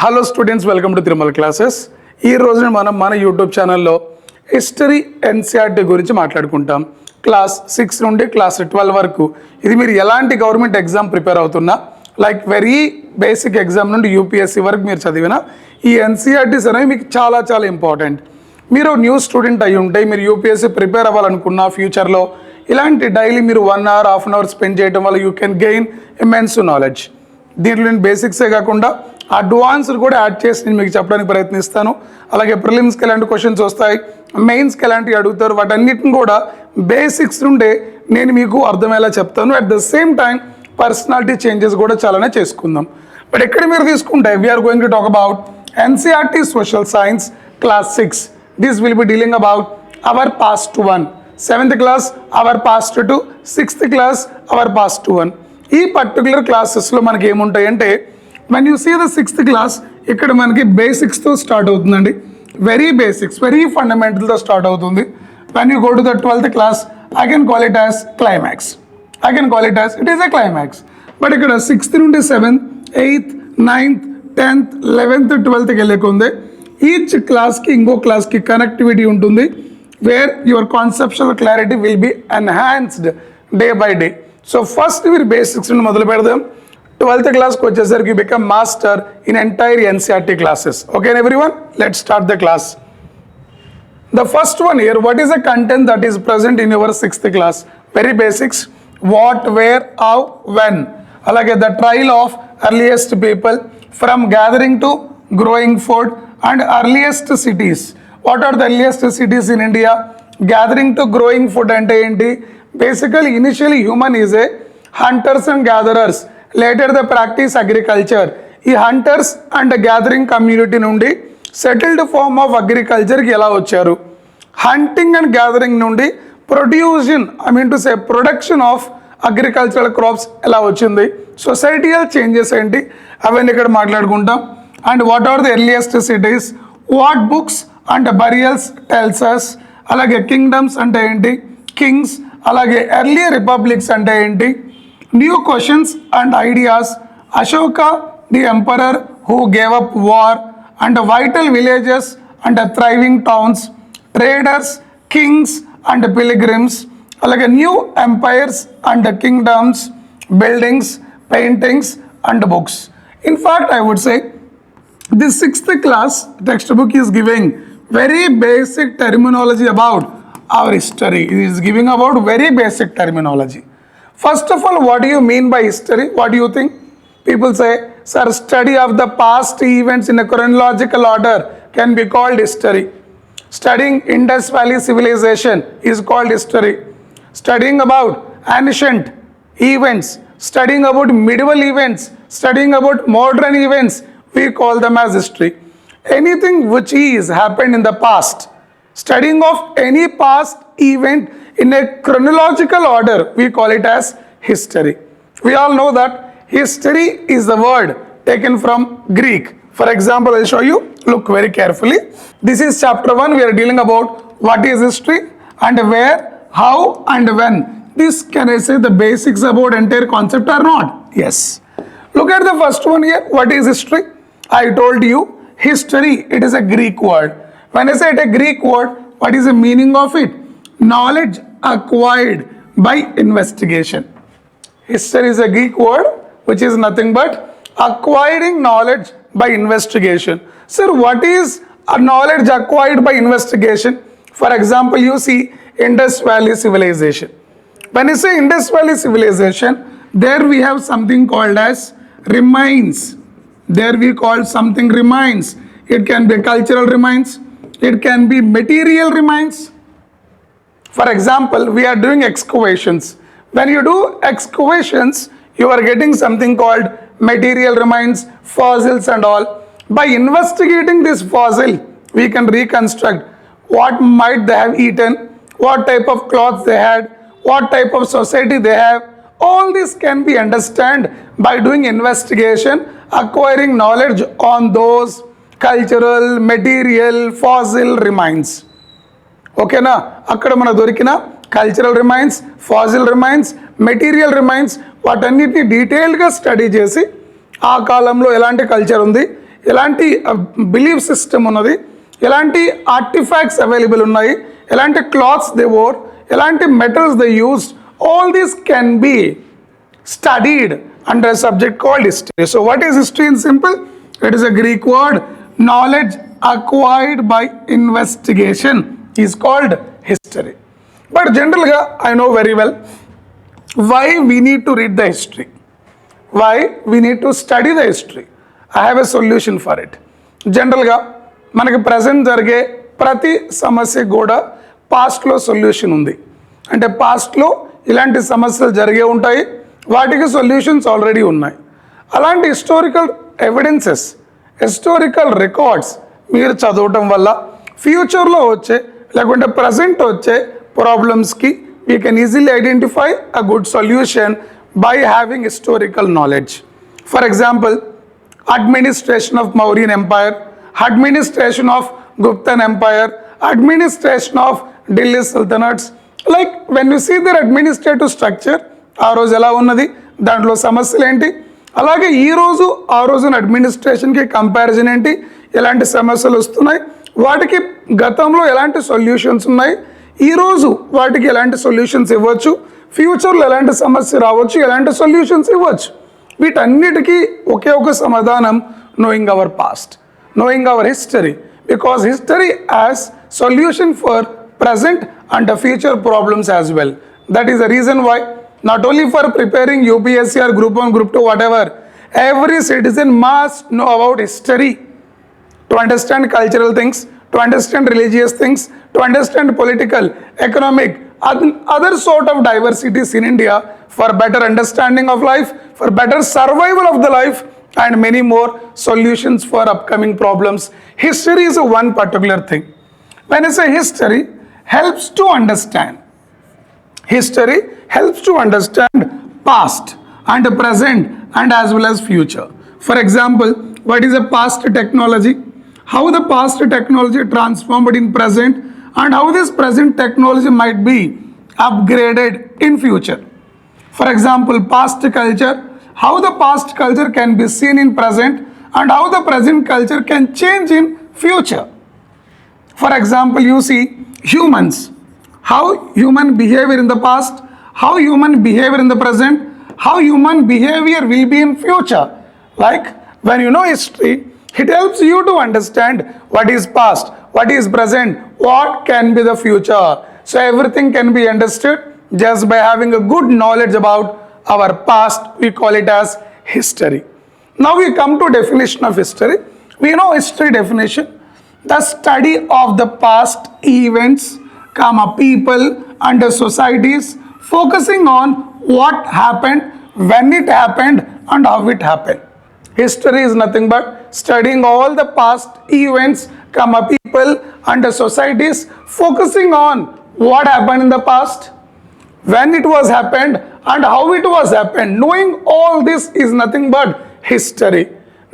Hello students, welcome to Tirumala classes. ఈ రోజున మనం మన యూట్యూబ్ ఛానల్లో హిస్టరీ ఎన్సీఆర్టీ గురించి మాట్లాడుకుంటాం. క్లాస్ 6 నుండి క్లాస్ 12 వరకు. ఇది మీరు ఎలాంటి గవర్నమెంట్ ఎగ్జామ్ ప్రిపేర్ అవుతున్నా, లైక్ వెరీ బేసిక్ ఎగ్జామ్ నుండి యూపీఎస్సీ వరకు మీరు చదివిన ఈ ఎన్సీఆర్టీస్ అనేవి మీకు చాలా చాలా ఇంపార్టెంట్. మీరు న్యూ స్టూడెంట్ అయి ఉంటే, మీరు యూపీఎస్సీ ప్రిపేర్ అవ్వాలనుకున్న ఫ్యూచర్లో ఇలాంటి డైలీ మీరు 1 hour, half an hour spend చేయడం వల్ల you can gain immense knowledge. దీంట్లో నేను బేసిక్సే కాకుండా అడ్వాన్స్డ్ కూడా యాడ్ చేసి నేను మీకు చెప్పడానికి ప్రయత్నిస్తాను. అలాగే ప్రిలిమ్స్కి ఎలాంటి క్వశ్చన్స్ వస్తాయి, మెయిన్స్కి ఎలాంటివి అడుగుతారు, వాటన్నిటిని కూడా బేసిక్స్ నుండే నేను మీకు అర్థమయ్యేలా చెప్తాను. At the same time personality changes కూడా చాలానే చేసుకుందాం. బట్ ఇక్కడ మీరు తీసుకుంటే we are going to talk about NCERT social science class 6. This will be dealing about our past 1. 7th class our past 2, 6th class our past 1. ఈ particular క్లాసెస్లో మనకి ఏముంటాయంటే, when you see the 6th class ఇక్కడ మనకి బేసిక్స్తో start అవుతుందండి. Very basics, very ఫండమెంటల్తో start అవుతుంది. When you go to the 12th class I can call it as climax. It is a climax. But ఇక్కడ 6th నుండి 7th, 8th, 9th, 10th, 11th, 12thకి వెళ్ళకుంది. Each క్లాస్కి ఇంకో క్లాస్కి కనెక్టివిటీ ఉంటుంది, where your conceptual clarity will be enhanced day by day. So first మీరు basics నుండి మొదలు పెడదాం. 12th క్లాస్కి వచ్చేసరికి you become master in entire NCERT classes. Okay everyone, let's start the class. The first one here, what is the content that is present in your 6th class? Very basics. What, where, how, when. Alage the trial of earliest people from gathering to growing food and earliest cities. What are the earliest cities in India? Gathering to growing food ante enti? Basically, initially human is a hunters and gatherers. Later they practice agriculture. ఈ hunters and gathering community నుండి settled form of అగ్రికల్చర్కి ఎలా వచ్చారు, hunting and gathering నుండి production of agricultural crops ఎలా వచ్చింది, societal changes ఏంటి, అవన్నీ ఇక్కడ మాట్లాడుకుంటాం. And what are the earliest cities, what books and burials tells us. అలాగే కింగ్డమ్స్ అంటే ఏంటి, కింగ్స్. అలాగే ఎర్లీ రిపబ్లిక్స్ అంటే ఏంటి, new questions and ideas, Ashoka the emperor who gave up war, and vital villages and thriving towns, traders, kings and pilgrims. అలాగే new empires and kingdoms, buildings, paintings and books. In fact I would say the 6th class textbook is giving very basic terminology about our history. It is giving about very basic terminology. First of all, what do you mean by history? What do you think? People say, sir, study of the past events in a chronological order can be called history. Studying Indus Valley civilization is called history. Studying about ancient events, studying about medieval events, studying about modern events, we call them as history. Anything which is happened in the past, studying of any past event in a chronological order, we call it as history. We all know that history is the word taken from Greek. For example, I'll show you. Look very carefully. This is chapter 1. We are dealing about what is history and where, how and when. This, can I say the basics about entire concept or not? Yes. Look at the first one here. What is history? I told you history, it is a Greek word. When I say it a Greek word, what is the meaning of it? Knowledge acquired by investigation. History is a Greek word which is nothing but acquiring knowledge by investigation. Sir, what is a knowledge acquired by investigation? For example, you see Indus Valley civilization. When you say Indus Valley civilization, there we have something called as remains. There we call something remains. It can be cultural remains, it can be material remains. For example, we are doing excavations. When you do excavations, you are getting something called material remains, fossils and all. By investigating this fossil, we can reconstruct what might they have eaten, what type of clothes they had, what type of society they have. All this can be understood by doing investigation, acquiring knowledge on those cultural, material, fossil remains. Okay na? Akkada mana dorikina cultural remains, fossil remains, material remains, వాటన్నిటిని డీటెయిల్గా study చేసి ఆ కాలంలో ఎలాంటి culture ఉంది, ఎలాంటి belief system ఉన్నది, ఎలాంటి ఆర్టిఫాక్ట్స్ అవైలబుల్ ఉన్నాయి, ఎలాంటి క్లాత్స్ దే వోర్, ఎలాంటి metals they used, all these can be studied under a subject called history. So what is history in simple? It is a Greek word. Knowledge acquired by investigation is called history. But generally I know very well why we need to read the history, why we need to study the history. I have a solution for it. Generally మనకి present జరిగే ప్రతి సమస్య కూడా పాస్ట్లో solution ఉంది. అంటే పాస్ట్లో ఇలాంటి సమస్యలు జరిగే ఉంటాయి, వాటికి సొల్యూషన్స్ ఆల్రెడీ ఉన్నాయి. అలాంటి హిస్టారికల్ ఎవిడెన్సెస్, హిస్టారికల్ రికార్డ్స్ మీరు చదవటం వల్ల ఫ్యూచర్లో వచ్చే లేకుంటే ప్రజెంట్ వచ్చే ప్రాబ్లమ్స్కి we can easily identify a good solution by having historical knowledge. For example, administration of Mauryan Empire, administration of Guptan Empire, administration of Delhi Sultanates. Like when you see their administrative structure, ఆ రోజు ఎలా ఉన్నది, దాంట్లో సమస్యలు ఏంటి, అలాగే ఈ రోజు ఆ రోజున అడ్మినిస్ట్రేషన్కి కంపారిజన్ ఏంటి, ఎలాంటి సమస్యలు వస్తున్నాయి, వాటికి గతంలో ఎలాంటి సొల్యూషన్స్ ఉన్నాయి, ఈరోజు వాటికి ఎలాంటి సొల్యూషన్స్ ఇవ్వచ్చు, ఫ్యూచర్లో ఎలాంటి సమస్య రావచ్చు, ఎలాంటి సొల్యూషన్స్ ఇవ్వచ్చు. వీటన్నిటికీ ఒకే ఒక సమాధానం, knowing our past, knowing our history, because history has solution for present and the future problems as well. That is the reason why not only for preparing UPSC or Group 1, Group 2, whatever, every citizen must know about history to understand cultural things, to understand religious things, to understand political, economic, other sort of diversities in India, for better understanding of life, for better survival of the life, and many more solutions for upcoming problems. History is one particular thing. When I say history, helps to understand. History helps to understand past and present and as well as future. For example, what is a past technology? How the past technology transformed in present and how this present technology might be upgraded in future. For example, past culture, how the past culture can be seen in present and how the present culture can change in future. For example, you see humans, how human behavior in the past, how human behavior in the present, how human behavior will be in future. Like when you know history, it helps you to understand what is past, what is present, what can be the future. So everything can be understood just by having a good knowledge about our past. We call it as history. Now we come to definition of history. We know history definition: the study of the past events, people and societies, focusing on what happened, when it happened and how it happened. History is nothing but studying all the past events, people and societies, focusing on what happened in the past, when it was happened and how it was happened. Knowing all this is nothing but history.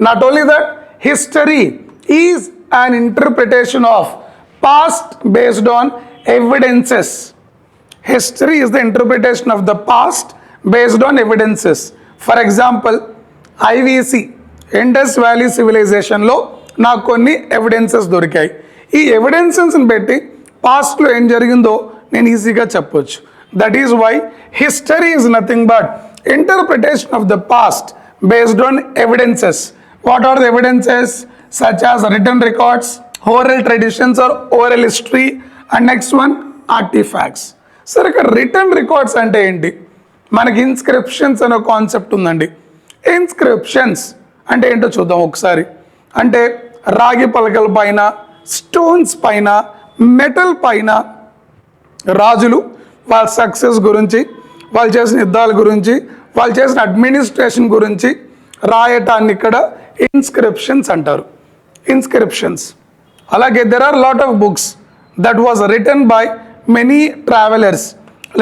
Not only that, history is an interpretation of past based on evidences. History is the interpretation of the past based on evidences. For example, IVC, Indus Valley Civilization లో నాకు కొన్ని evidences దొరికాయి. ఈ ఎవిడెన్సెస్ని బట్టి పాస్ట్లో ఏం జరిగిందో నేను ఈజీగా చెప్పొచ్చు. That is why history is nothing but interpretation of the past based on evidences. What are the evidences? Such as written records, oral traditions or oral history, and next one, artifacts. Sir, written records అంటే ఏంటి? మనకి inscriptions అనే concept ఉందండి. Inscriptions అంటే ఏంటో చూద్దాం ఒకసారి. అంటే రాగి పలకల పైన, స్టోన్స్ పైన, మెటల్ పైన రాజులు వాళ్ళ సక్సెస్ గురించి, వాళ్ళు చేసిన యుద్ధాల గురించి, వాళ్ళు చేసిన అడ్మినిస్ట్రేషన్ గురించి రాయటాన్ని ఇక్కడ ఇన్స్క్రిప్షన్స్ అంటారు. ఇన్స్క్రిప్షన్స్. అలాగే there are lot of books that was written by many travellers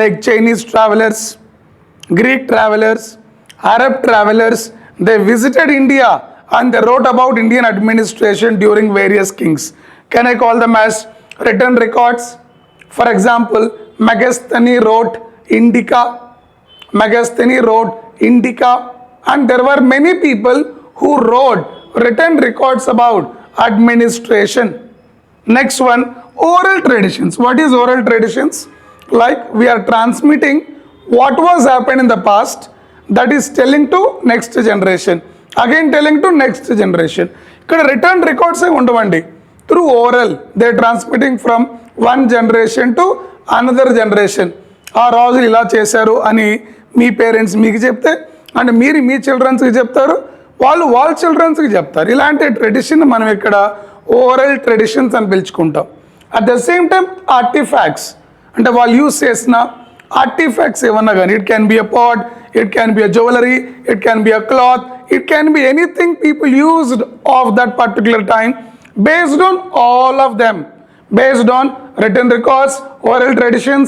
like Chinese travellers, Greek travelers, Arab travelers. They visited India and they wrote about Indian administration during various kings. Can I call them as written records? For example, Megasthenes wrote Indica. Megasthenes wrote Indica, and there were many people who wrote written records about administration. Next one, oral traditions. What is oral traditions? Like we are transmitting what was happened in the past, that is telling to next generation, again telling to next generation. ఇక్కడ return records ఏ ఉండవండి. Through oral they transmitting from one generation to another generation. ఆ రోజులు ఇలా చేశారు అని మీ parents మీకు చెప్తే, and మీరు మీ చిల్డ్రన్స్కి చెప్తారు, వాళ్ళు వాళ్ళ చిల్డ్రన్స్కి చెప్తారు. ఇలాంటి ట్రెడిషన్ మనం ఇక్కడ ఓరల్ ట్రెడిషన్స్ అని పిలుచుకుంటాం. At the same time artifacts అంటే వాళ్ళు యూజ్ చేసిన ఆర్టిఫాక్ట్స్ ఏమన్నా కానీ, it can be a pot, it can be a jewellery, it can be a cloth, it can be anything people used of that particular time. Based on all of them, based on written records, oral traditions,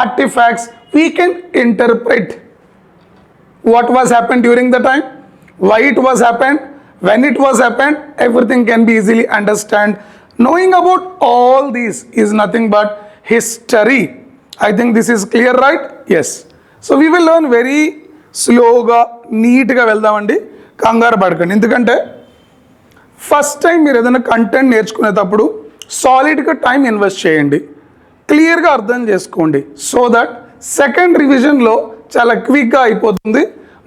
artifacts, we can interpret what was happened during the time, why it was happened, when it was happened. Everything can be easily understand. Knowing about all these is nothing but history. I think this is clear, right? Yes. So we will learn very స్లోగా నీట్గా వెళ్దామండి, కంగారు పడకండి. ఎందుకంటే first time మీరు ఏదైనా content నేర్చుకునేటప్పుడు సాలిడ్గా టైం ఇన్వెస్ట్ చేయండి, క్లియర్గా అర్థం చేసుకోండి, సో దట్ సెకండ్ రివిజన్లో చాలా క్విక్గా అయిపోతుంది.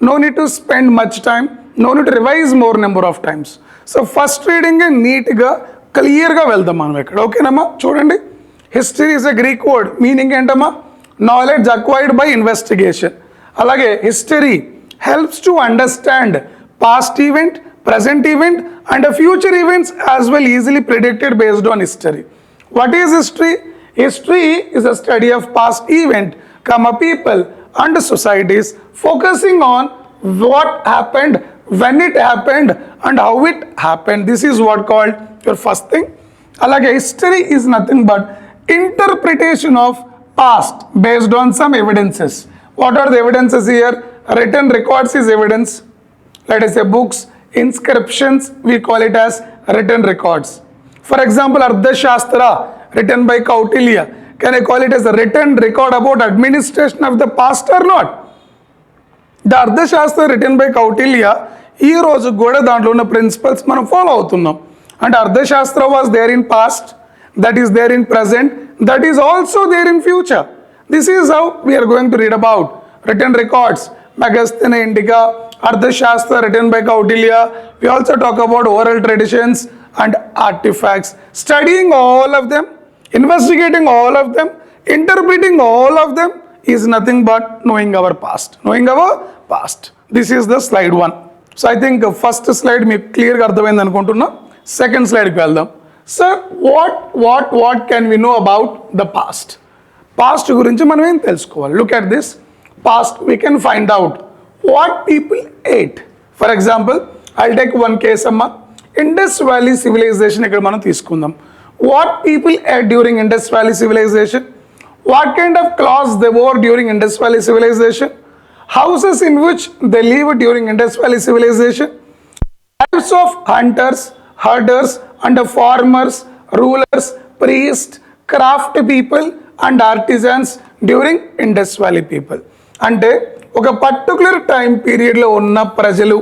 No need to spend much time, no need to revise more number of times. So first రీడింగే నీట్గా క్లియర్గా వెళ్దాం మనం ఇక్కడ. ఓకేనమ్మా? చూడండి, history is a Greek word. Meaning ఏంటమ్మా? Knowledge acquired by investigation. అలాగే history helps to understand past event, present event and future events as well, easily predicted based on history. What is history? History is a study of past event, people and societies, focusing on what happened, when it happened and how it happened. This is what called your first thing. Alage history is nothing but interpretation of past based on some evidences. What are the evidences here? Written records is evidence. Let us say books, inscriptions, we call it as written records. For example, Arthashastra written by Kautilya, can I call it as a written record about administration of the past or not? The Arthashastra written by Kautilya, ee roju kuda dantlo unna principles మనం follow అవుతున్నాం. And Arthashastra was there in past, that is there in present, that is also there in future. This is how we are going to read about written records. Megasthena Indica, Arthashastra written by Kautilya. We also talk about oral traditions and artifacts. Studying all of them, investigating all of them, interpreting all of them is nothing but knowing our past. Knowing our past. This is the slide 1. So I think first slide me clear ga ardhamaindi anukuntunna. Second slide ki veldam. Sir, what can we know about the past? Past gurinchi మనం ఏం తెలుసుకోవాలి? Look at this. Past we can find out what people ate. For example, I'll take one case amma. Indus Valley civilization ikkada manam teesukundam. What people ate during Indus Valley civilization? What kind of clothes they wore during Indus Valley civilization? Houses in which they lived during Indus Valley civilization? Lives of hunters, herders and farmers, rulers, priests, craft people and artisans during Indus Valley people. అంటే ఒక particular time పీరియడ్లో ఉన్న ప్రజలు,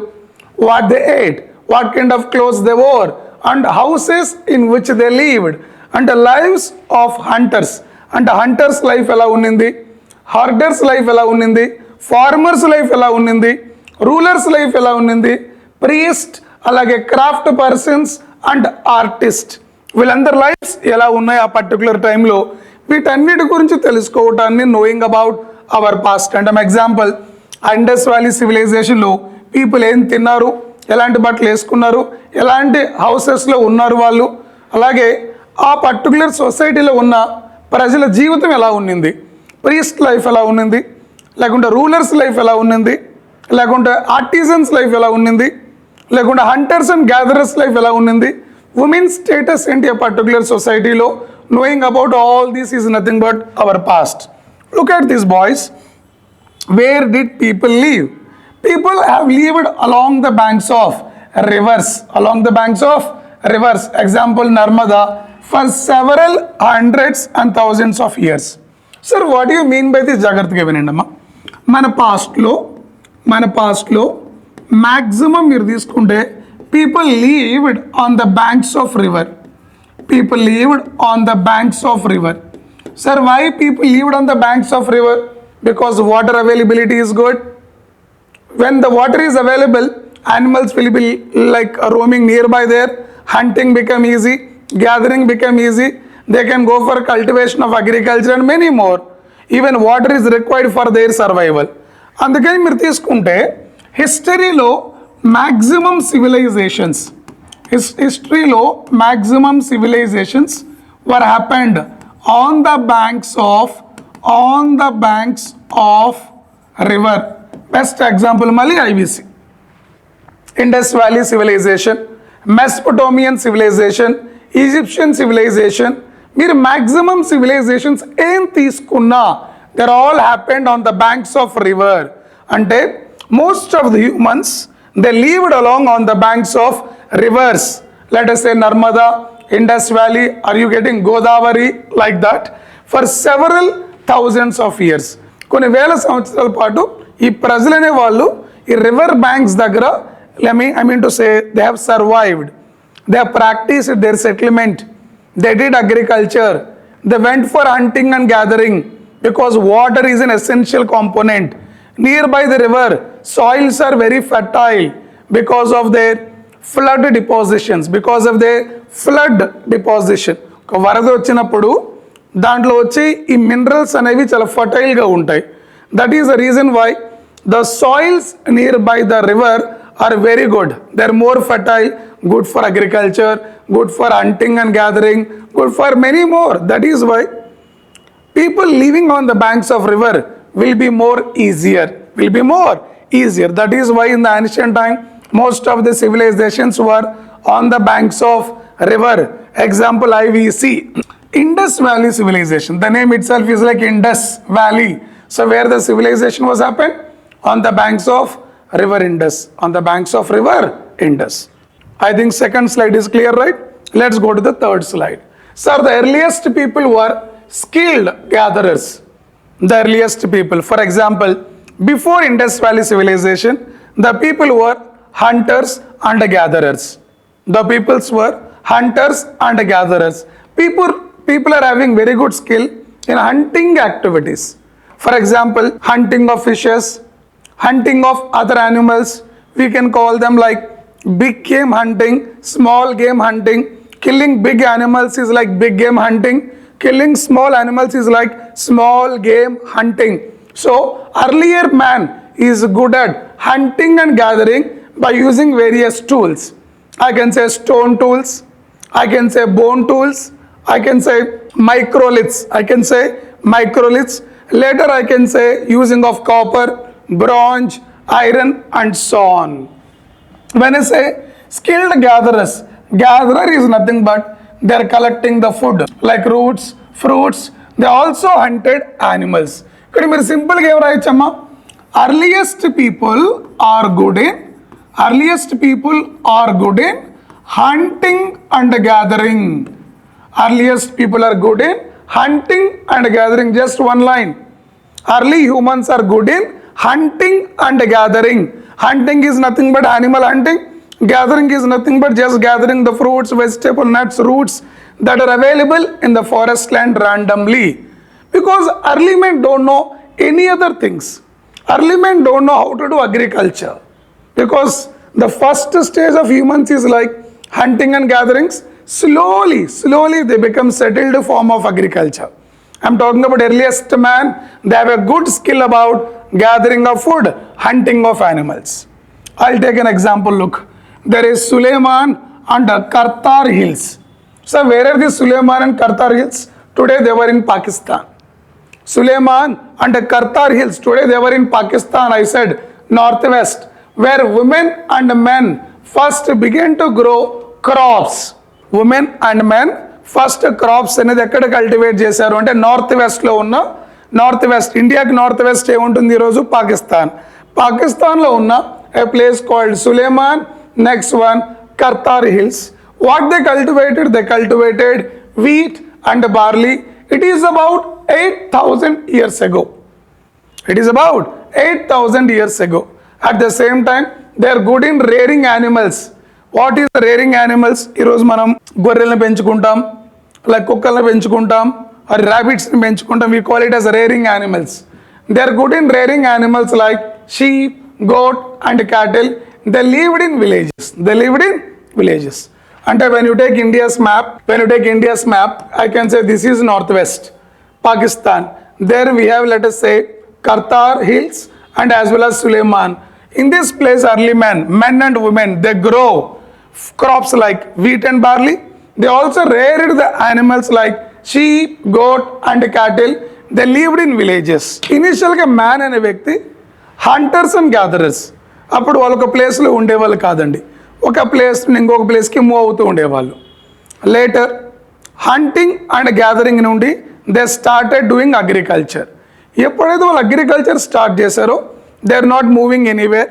what they eight, what kind of clothes they wore and houses in which they lived, అంటే lives of hunters, అంటే hunters life ఎలా ఉన్నింది, హర్డర్స్ life ఎలా ఉన్నింది, ఫార్మర్స్ లైఫ్ ఎలా ఉన్నింది, రూలర్స్ లైఫ్ ఎలా ఉన్నింది, ప్రీస్ట్, అలాగే క్రాఫ్ట్ పర్సన్స్ అండ్ ఆర్టిస్ట్, వీళ్ళందరి లైఫ్స్ ఎలా ఉన్నాయి ఆ పర్టికులర్ టైంలో, వీటన్నిటి గురించి తెలుసుకోవటాన్ని నోయింగ్ అబౌట్ అవర్ పాస్ట్. అంటే ఎగ్జాంపుల్, ఇండస్ వ్యాలీ సివిలైజేషన్లో పీపుల్ ఏం తిన్నారు, ఎలాంటి బట్టలు వేసుకున్నారు, ఎలాంటి హౌసెస్లో ఉన్నారు వాళ్ళు, అలాగే ఆ పర్టికులర్ సొసైటీలో ఉన్న ప్రజల జీవితం ఎలా ఉన్నింది, ప్రీస్ట్ లైఫ్ ఎలా ఉన్నింది, లేకుంటే రూలర్స్ లైఫ్ ఎలా ఉన్నింది, లేకుంటే ఆర్టిజన్స్ లైఫ్ ఎలా ఉన్నింది, లేకుంటే హంటర్స్ అండ్ గ్యాదరర్స్ లైఫ్ ఎలా ఉన్నింది, ఉమెన్ స్టేటస్ ఏంటి ఆ పర్టికులర్ సొసైటీలో. Knowing about all this is nothing but our past. Look at this, boys. Where did people live? People have lived along the banks of rivers. Along the banks of rivers. Example, Narmada, for several hundreds and thousands of years. Sir, what do you mean by this? జాగ్రత్తగా వినండి అమ్మా. మన పాస్ట్లో maximum మీరు తీసుకుంటే people lived on the banks of river. People lived on the banks of river. Sir, why people lived on the banks of river? Because water availability is good. When the water is available, animals will be like roaming nearby there. Hunting become easy, gathering become easy. They can go for cultivation of agriculture and many more. Even water is required for their survival. అందుకని మీరు తీసుకుంటే హిస్టరీలో maximum civilisations were happened on the banks of river. Best example mali IVC, Indus Valley civilization, Mesopotamian civilization, Egyptian civilization. మీరు maximum civilizations ఏం తీసుకున్నా they're all happened on the banks of river. అంటే most of the humans they lived along on the banks of rivers. Let us say Narmada, Indus Valley, are you getting Godavari, like that, for several thousands of years. కొన్ని వేల సంవత్సరాల పాటు ఈ ప్రజలనే వాళ్ళు ఈ river banks దగ్గర I mean to say they have survived. They have practiced their settlement. They did agriculture. They went for hunting and gathering because water is an essential component. Nearby the river, soils are very fertile because of their flood depositions. ఒక వరద వచ్చినప్పుడు దాంట్లో వచ్చి ఈ minerals అనేవి చాలా ఫర్టైల్గా ఉంటాయి. That is the reason why the soils near by the river are very good. They are more fertile, good for agriculture, good for hunting and gathering, good for many more. That is why people living on the banks of river will be more easier. That is why in the ancient time most of the civilizations were on the banks of river. Example IVC, Indus Valley civilization. The name itself is like Indus Valley. So where the civilization was happened? On the banks of river Indus. I think second slide is clear, right? Let's go to the third slide. Sir, the earliest people were skilled gatherers. The earliest people, for example, before Indus Valley civilization, the people were hunters and gatherers. People are having very good skill in hunting activities. For example, hunting of fishes, hunting of other animals. We can call them like big game hunting, small game hunting. Killing big animals is like big game hunting. Killing small animals is like small game hunting. So earlier man is good at hunting and gathering by using various tools. I can say stone tools, I can say bone tools, I can say microliths. Later I can say using of copper, bronze, iron and so on. When I say skilled gatherers, gatherer is nothing but they are collecting the food like roots, fruits. They also hunted animals. Ikkada meer simple ga em rayachama, earliest people are good in hunting and gathering. Just one line. Early humans are good in hunting and gathering. Hunting is nothing but animal hunting. Gathering is nothing but just gathering the fruits, vegetable, nuts, roots that are available in the forest land randomly. Because early men don't know any other things. Early men don't know how to do agriculture. Because the first stage of humans is like hunting and gatherings. Slowly they become settled form of agriculture. I'm talking about earliest man. They have a good skill about gathering of food, hunting of animals. I'll take an example. Look, there is Suleiman and Kartar Hills. So where are these Suleiman and Kartar Hills? Today they were in Pakistan. Suleiman and Kartar Hills, today they were in Pakistan. I said northwest, where women and men first began to grow crops. Women and men first crops అనేది ఎక్కడ cultivate చేశారు అంటే north west ఇండియాకి north west ఏముంటుంది ఈరోజు పాకిస్తాన్లో ఉన్న a place called Suleman, next one Kirthar hills. What they cultivated wheat and barley. It is about 8,000 years ago. At the same time they are good in rearing animals. What is the rearing animals? ఈరోజు మనం గొర్రెలను పెంచుకుంటాం, like కుక్కలను పెంచుకుంటాం, or ర్యాబిట్స్ని పెంచుకుంటాం. We call it as rearing animals. They are good in rearing animals like sheep, goat and cattle. They lived in villages. And when you take India's map, I can say this is northwest Pakistan. There we have, let us say, Kartar Hills and as well as Suleiman. In this place, early men and women, they grow crops like wheat and barley. They also reared the animals like sheep, goat and cattle. They lived in villages. Initially, man and a వ్యక్తి hunters and gatherers. అప్పుడు వాళ్ళు ఒక ప్లేస్లో ఉండేవాళ్ళు కాదండి, ఒక place ఇంకొక ప్లేస్కి మూవ్ అవుతూ ఉండేవాళ్ళు. లేటర్ హంటింగ్ అండ్ గ్యాదరింగ్ నుండి దే స్టార్టెడ్ డూయింగ్ అగ్రికల్చర్. ఎప్పుడైతే వాళ్ళు అగ్రికల్చర్ స్టార్ట్ చేశారో they are not moving anywhere,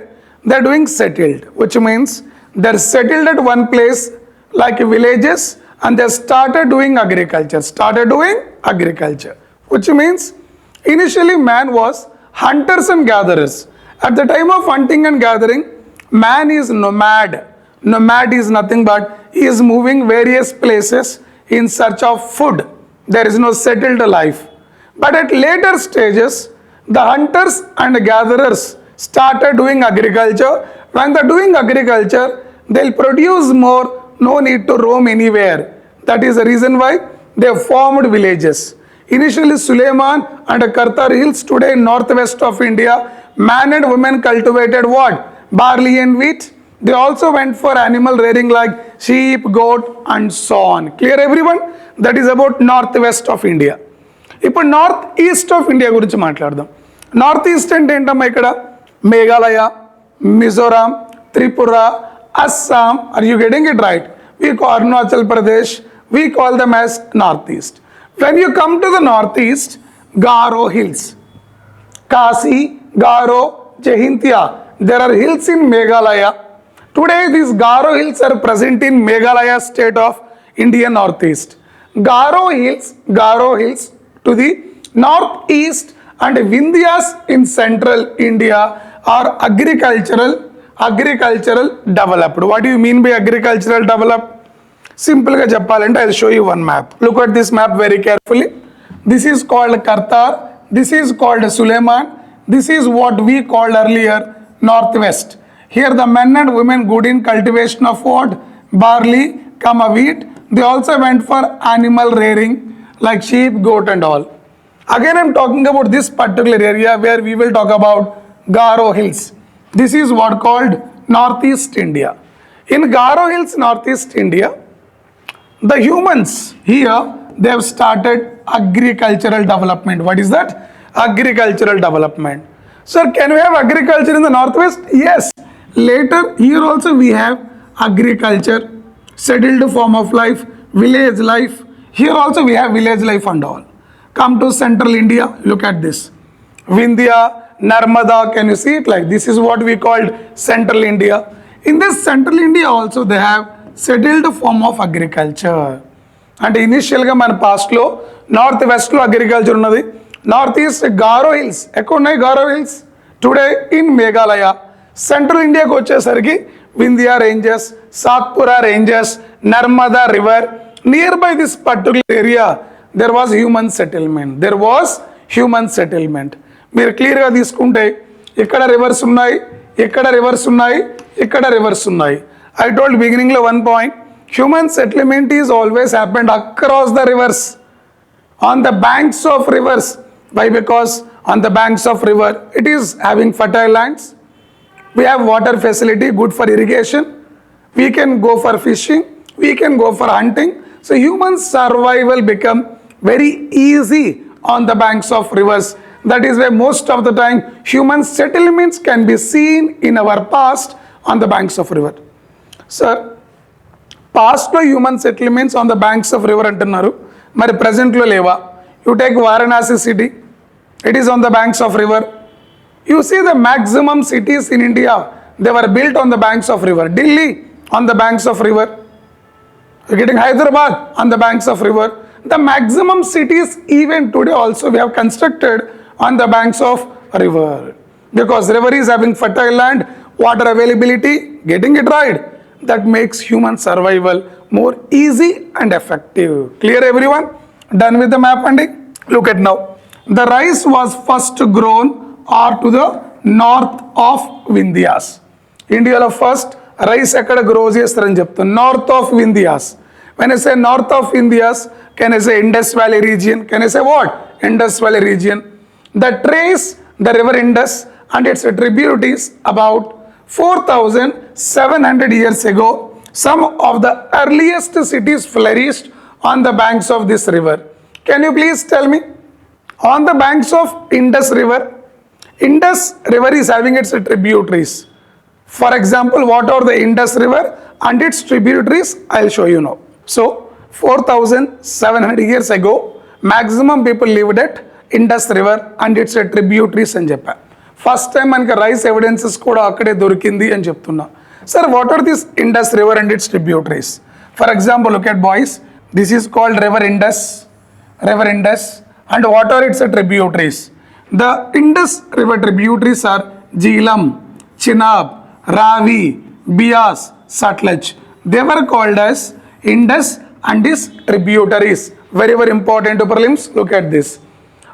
they are doing settled, which means they are settled at one place like villages and they started doing agriculture, which means initially man was hunters and gatherers. At the time of hunting and gathering, man is nomad. Nomad is nothing but he is moving various places in search of food. There is no settled life. But at later stages, the hunters and gatherers started doing agriculture. When they're doing agriculture, they'll produce more, no need to roam anywhere. That is the reason why they formed villages. Initially, Suleiman and Kartar Hills, today in northwest of India, man and women cultivated what? Barley and wheat. They also went for animal rearing like sheep, goat and so on. Clear everyone? That is about northwest of India. ఇప్పుడు north east of India గురించి మాట్లాడదాం. North east అంటే ఏంటమ్మా? ఇక్కడ Meghalaya, Mizoram, Tripura, Assam. Are you getting it right? We call Arunachal Pradesh, we call them as northeast. When you come to the northeast, Garo Hills, Kasi, Garo, Jaintia, there are hills in Meghalaya. Today these Garo Hills are present in Meghalaya state of India northeast. Garo Hills to the northeast and Vindhyas in central India are agricultural developed. What do you mean by agricultural developed? Simple ga cheppalante, I'll show you one map. Look at this map very carefully. This is called Kartar, this is called Suleiman, this is what we called earlier northwest. Here the men and women good in cultivation of what? Barley, wheat. They also went for animal rearing like sheep, goat and all. Again I'm talking about this particular area where we will talk about Garo Hills. This is what called northeast India. In Garo Hills, northeast India, the humans here, they have started agricultural development. What is that? Agricultural development. Sir, can we have agriculture in the northwest? Yes. Later, here also we have agriculture, settled form of life, village life. Here also we have village life and all. Come to central India, look at this. Vindhya, Narmada, can you see it? Like this is what we called central India. In this central India also they have settled form of agriculture. అంటే ఇనిషియల్గా మన పాస్ట్లో north వెస్ట్లో agriculture ఉన్నది. North east గారో hills ఎక్కడ ఉన్నాయి? Garo hills today in Meghalaya. Central ఇండియాకి వచ్చేసరికి Vindhya ranges, Satpura ranges, Narmada river. Near by this particular area there was human settlement. మీరు క్లియర్గా తీసుకుంటే ఇక్కడ రివర్స్ ఉన్నాయి, ఇక్కడ రివర్స్ ఉన్నాయి, ఇక్కడ రివర్స్ ఉన్నాయి. I told beginning lo one point, human settlement is always happened across the rivers, on the banks of rivers. Why? Because on the banks of river it is having fertile lands, we have water facility good for irrigation, we can go for fishing, we can go for hunting. So human survival become very easy on the banks of rivers. That is why most of the time human settlements can be seen in our past on the banks of river. Sir, పాస్ట్లో human settlements on the banks of river అంటున్నారు, మరి ప్రజెంట్లో లేవా? You take Varanasi city, it is on the banks of river. You see the maximum cities in India, they were built on the banks of river. Delhi on the banks of river, getting Hyderabad on the banks of river. The maximum cities even today also we have constructed on the banks of river, because river is having fertile land, water availability, getting it right. that makes human survival more easy and effective. Clear everyone? Done with the map and look at now. The rice was first grown or to the north of Vindhyas. India first rice ekkada grows chestarani cheptanu. North of Vindhyas. When I say north of Vindhyas, can I say Indus Valley region? Can I say what? Indus Valley region. That trace the river Indus and its tributaries about 4,700 years ago. Some of the earliest cities flourished on the banks of this river. Can you please tell me? On the banks of Indus River is having its tributaries. For example, what are the Indus River and its tributaries? I'll show you now. So, 4,700 years ago, maximum people lived at Indus River and its tributaries in Japan. First time manaki rice evidences kuda akkade dorikindi ani cheptunna. Sir, what are these Indus River and its tributaries? For example, look at boys. This is called River Indus. And what are its tributaries? The Indus River tributaries are Jhelum, Chenab, Ravi, Beas, Sutlej. They were called as Indus and its tributaries. Very, very important to prelims. Look at this.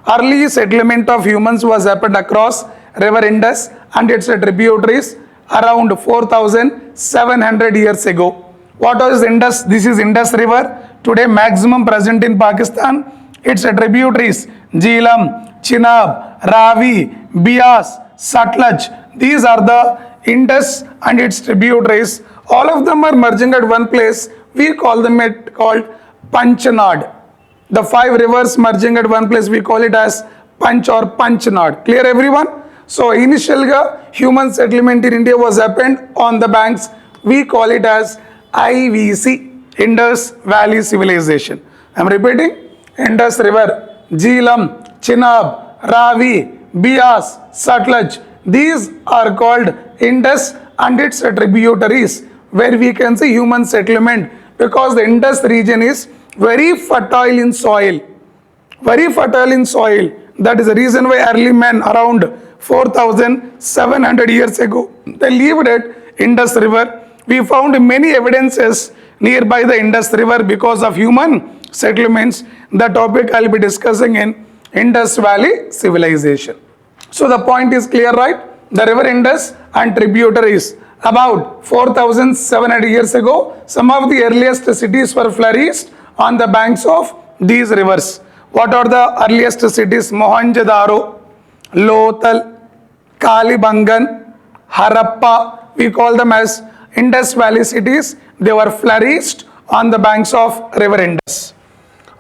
Early settlement of humans was happened across River Indus and its tributaries around 4,700 years ago. What was Indus? This is Indus River. Today maximum present in Pakistan. Its tributaries Jhelum, Chenab, Ravi, Beas, Sutlej. These are the Indus and its tributaries. All of them are merging at one place. We call them called Panchanad. The 5 rivers merging at one place, we call it as Panch or Panchanad. Clear everyone? So initially human settlement in India was happened on the banks. We call it as IVC, Indus Valley Civilization. I am repeating. Indus River, Jhelum, Chenab, Ravi, Beas, Sutlej. These are called Indus and its tributaries, where we can see human settlement, because the Indus region is very fertile in soil. Very fertile in soil. That is the reason why early men around 4,700 years ago, they lived at Indus River. We found many evidences nearby the Indus River because of human settlements. The topic I'll be discussing in Indus Valley Civilization. So the point is clear, right? The river Indus and tributaries. About 4,700 years ago, some of the earliest cities were flourished on the banks of these rivers. What are the earliest cities? Mohenjo-daro, Lothal, Kalibangan, Harappa. We call them as Indus Valley cities. They were flourished on the banks of river Indus.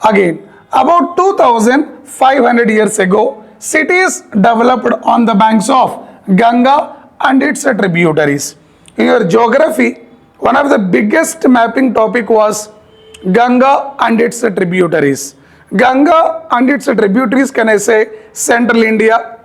Again, about 2,500 years ago, cities developed on the banks of Ganga and its tributaries. In your geography, one of the biggest mapping topic was Ganga and its tributaries. Ganga and its tributaries, can I say, central India.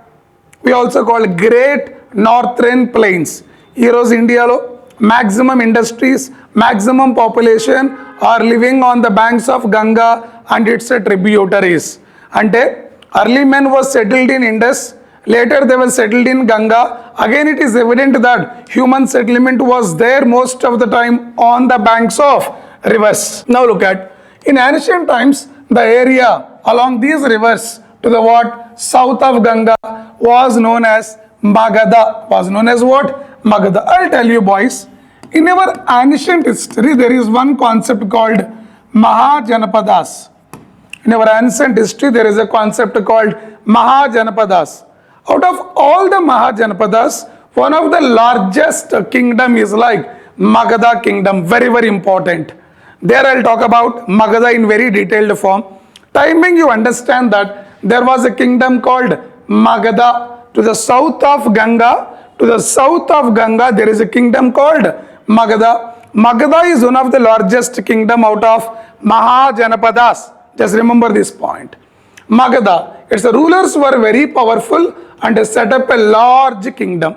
We also call Great Northern Plains. Heroes India lo maximum industries, maximum population are living on the banks of Ganga and its tributaries. Ante early men was settled in Indus, later they were settled in Ganga. Again it is evident that human settlement was there most of the time on the banks of rivers. Now look at, in ancient times, the area along these rivers to the what? South of Ganga was known as Magadha. Was known as what? Magadha. I'll tell you boys, in our ancient history, there is one concept called Mahajanapadas. In our ancient history, there is a concept called Mahajanapadas. Out of all the Mahajanapadas, one of the largest kingdom is like Magadha kingdom. Very, very important. There I'll talk about Magadha in very detailed form. Timing, you understand that there was a kingdom called Magadha to the south of Ganga. To the south of Ganga, there is a kingdom called Magadha. Magadha is one of the largest kingdom out of Mahajanapadas. Just remember this point. Magadha, its rulers were very powerful and set up a large kingdom.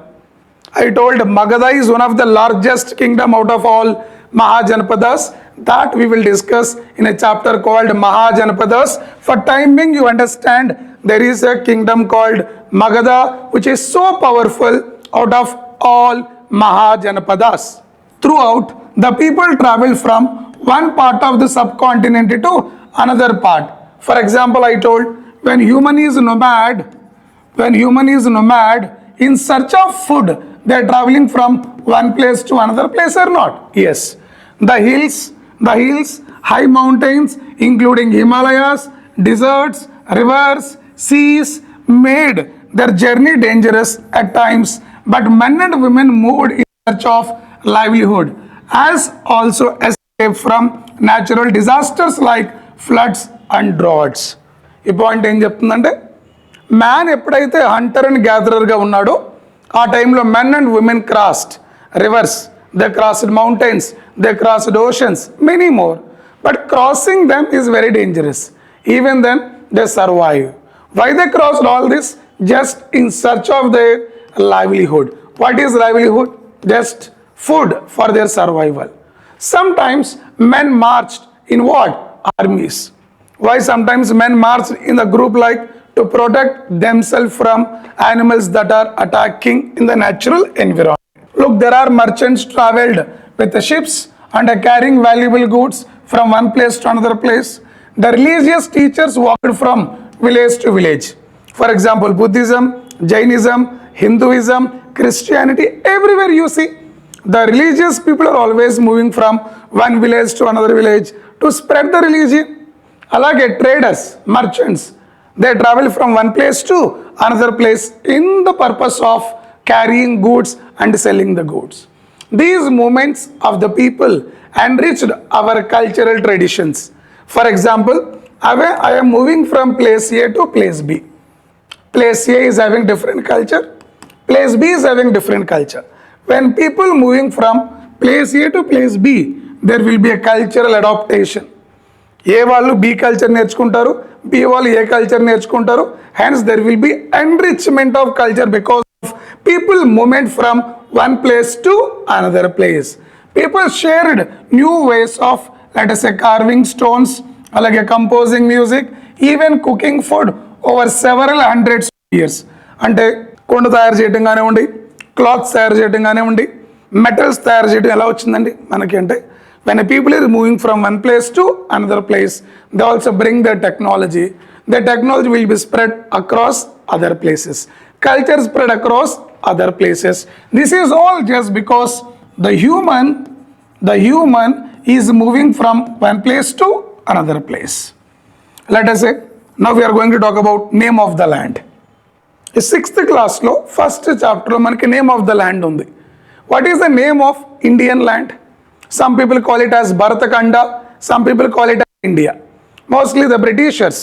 I told Magadha is one of the largest kingdom out of all Mahajanapadas. That we will discuss in a chapter called Mahajanapadas. For timing, you understand there is a kingdom called Magadha which is so powerful out of all Mahajanapadas. Throughout the people travel from one part of the subcontinent to another part. For example, I told when human is nomad in search of food, they are traveling from one place to another place or not? Yes. The hills, high mountains including Himalayas, deserts, rivers, seas made their journey dangerous at times, but men and women moved in search of livelihood, as also escape from natural disasters like floods and droughts. ఈ point ఏం చెప్తుందంటే man ఎప్పుడైతే Hunter and గ్యాదరర్గా ఉన్నాడో ఆ టైంలో men and women crossed rivers, they crossed mountains, they crossed oceans, many more, but crossing them is very dangerous. Even then they survive. Why they crossed all this? Just in search of their livelihood. What is livelihood? Just food for their survival. Sometimes men marched in what? Armies. Why sometimes men marched in a group like to protect themselves from animals that are attacking in the natural environment. Look, there are merchants traveled with the ships and are carrying valuable goods from one place to another place. The religious teachers walked from village to village. For example, Buddhism, Jainism, Hinduism, Christianity, everywhere you see, the religious people are always moving from one village to another village to spread the religion. Alage traders, merchants, they travel from one place to another place in the purpose of carrying goods and selling the goods. These movements of the people enriched our cultural traditions. For example, I am moving from place A to place B. Place A is having different culture. Place B is having different culture. When people moving from place A to place B, there will be a cultural adaptation. A వాళ్ళు B culture నేర్చుకుంటారు, B వాళ్ళు A culture నేర్చుకుంటారు. Hence there will be enrichment of culture because of people movement from one place to another place. People shared new ways of, let us say, carving stones, అలాగే composing music, even cooking food over several hundreds years. అంటే కొండ తయారు చేయడం కానివ్వండి, clothes తయారు చేయడం కానివ్వండి, metals తయారు చేయడం ఎలా వచ్చిందండి మనకి అంటే when a people is moving from one place to another place, they also bring their technology. The technology will be spread across other places. Culture spread across other places. This is all just because the human is moving from one place to another place. Let us say, now we are going to talk about name of the land. In 6th class lo first chapter lo manaki name of the land undi. What is the name of Indian land? Some people call it as Bharatkhanda, some people call it as India. Mostly the Britishers,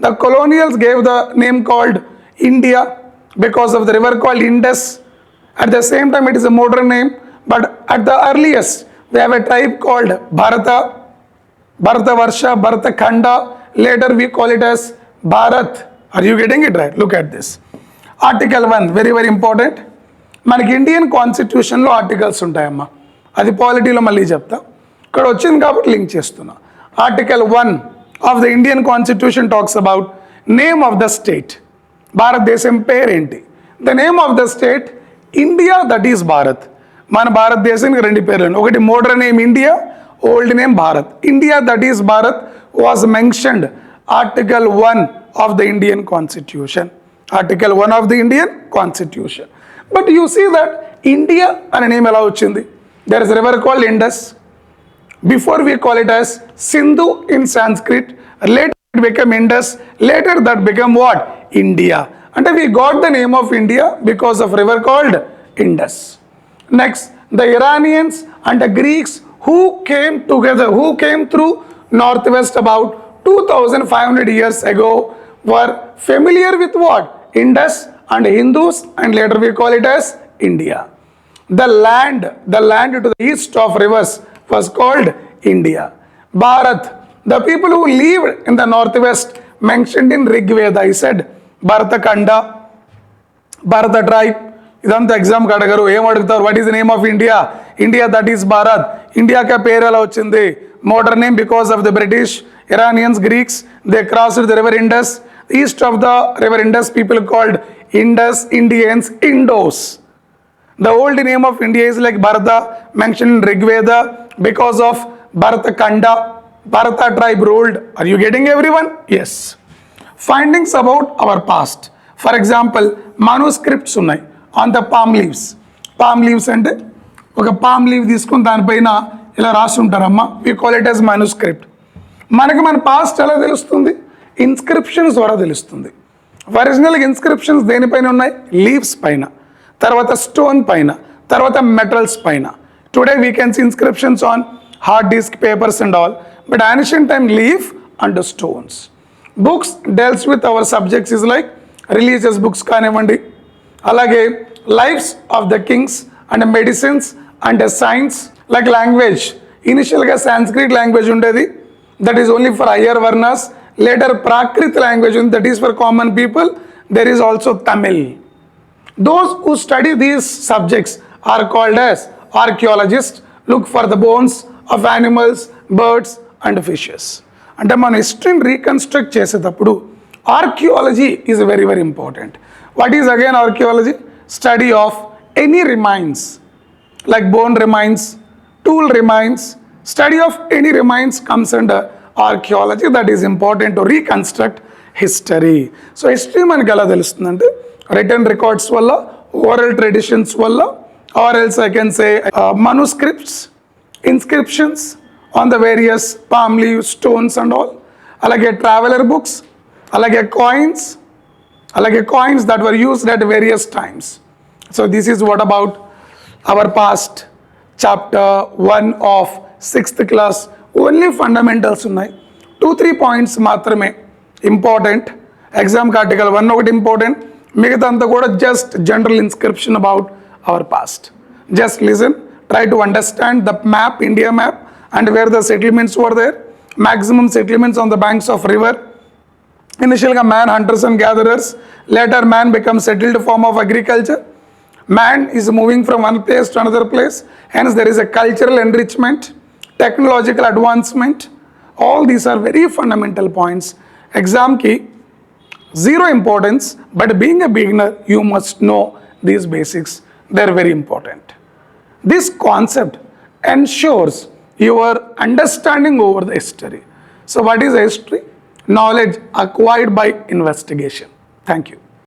the colonials gave the name called India because of the river called Indus. At the same time it is a modern name, but at the earliest we have a tribe called Bharatavarsha, Bharatkhanda. Later we call it as Bharat. Are you getting it right? Look at this. Article 1, very very important. మనకి Indian కాన్స్టిట్యూషన్లో articles ఉంటాయమ్మా, అది పాలిటీలో మళ్ళీ చెప్తా, ఇక్కడ వచ్చింది కాబట్టి link చేస్తున్నా. Article 1 of the Indian constitution talks about name of the state. భారతదేశం పేరేంటి? The name of the state India, that is Bharat. మన భారతదేశానికి రెండు పేర్లు, ఒకటి modern name India, old name Bharat. India, that is Bharat, was mentioned Article 1 of the Indian Constitution. Article 1 of the Indian Constitution. But you see that India and name ela ochindi. There is a river called Indus. Before we call it as Sindhu in Sanskrit. Later it became Indus. Later that became what? India. And we got the name of India because of river called Indus. Next, the Iranians and the Greeks who came together, who came through northwest about 2500 years ago, were familiar with what? Indus and Hindus, and later we call it as India. The land to the east of rivers was called India. Bharat, the people who lived in the northwest mentioned in Rig Veda, he said Bharatkhanda, Bharata tribe. ఇదంతా ఎగ్జామ్కి అడగరు, ఏం అడుగుతారు? What is the name of India? India, that is Bharat. ఇండియాకి పేరు ఎలా వచ్చింది? Modern name because of the British, Iranians, Greeks, they crossed the river Indus. East of the river Indus people called Indus, Indians, Indos. The old name of India is like Bharata, mentioned in Rig Veda. because of Bharata Kanda, Bharata tribe ruled. Are you getting everyone? Yes. Findings about our past. For example, manuscripts ఉన్నాయి on the palm leaves. Palm leaves అంటే ఒక palm leaf తీసుకుని దానిపైన ఇలా రాసి ఉంటారమ్మా. We call it as manuscript. మనకి మన past ఎలా తెలుస్తుంది? ఇన్స్క్రిప్షన్స్ ద్వారా తెలుస్తుంది. ఒరిజినల్గా ఇన్స్క్రిప్షన్స్ దేనిపైన ఉన్నాయి? లీవ్స్ పైన, తర్వాత స్టోన్ పైన, తర్వాత మెటల్స్ పైన. Today we can see inscriptions on hard disk, papers and all, but ancient time leaf and stones. Books deals with our subjects is like religious books కానివ్వండి, అలాగే lifes of the kings and medicines and science. Like language, ఇనిషియల్గా Sanskrit language ఉండేది, that is only for higher varnas. Later Prakrit language, that is for common people. There is also Tamil. Those who study these subjects are called as archaeologists. Look for the bones of animals, birds and fishes. అంటే మన హిస్టరీని reconstruct చేసేటప్పుడు archaeology is very very important. What is again archaeology? Study of any remains, like bone remains, tool remains. Study of any remains comes under archaeology. That is important to reconstruct history. So history మనకి ఎలా తెలుస్తుందంటే written records వల్ల, oral traditions వల్ల, or else I can say manuscripts, inscriptions on the various palm leaves, stones and all. అలాగే traveler books, అలాగే coins that were used at various times. So this is what about our past. Chapter-1 of 6th class. Only fundamentals ఉన్నాయి. 2-3 points మాత్రమే important. ఎగ్జామ్కి article 1 ఒకటి important, మిగతా అంతా కూడా just general inscription about our past. Just listen, try to understand the map, India map, and where the settlements were there. Maximum settlements on the banks of river. ఇనిషియల్గా man hunters and gatherers, later man become settled form of agriculture. Man is moving from one place to another place, hence there is a cultural enrichment, technological advancement. All these are very fundamental points. Exam ki zero importance, but being a beginner you must know these basics. They are very important. This concept ensures your understanding over the history. So what is history? Knowledge acquired by investigation. Thank you.